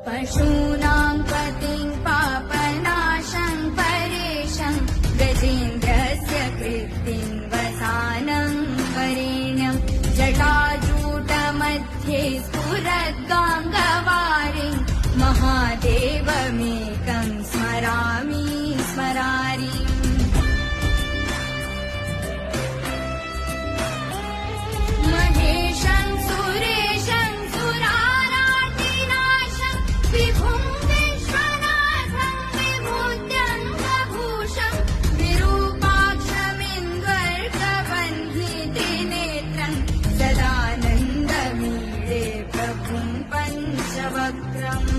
पशूनां पतिं पापनाशं परेशं गजेन्द्रस्य कृत्तिं वसानं वरेण्यं जटाजूटमध्ये स्फुरद्गाङ्गवारिं महादेवमेकं स्मरामि स्मरारिम् महेशं सुरेशं सुरारातिनाशं विभुं विश्वनाथं विभूत्यङ्गभूषं विरूपाक्षमिन्द्वर्गबन्धितनेत्रं सदानन्दमीडे प्रभुं पञ्चवक्त्रम्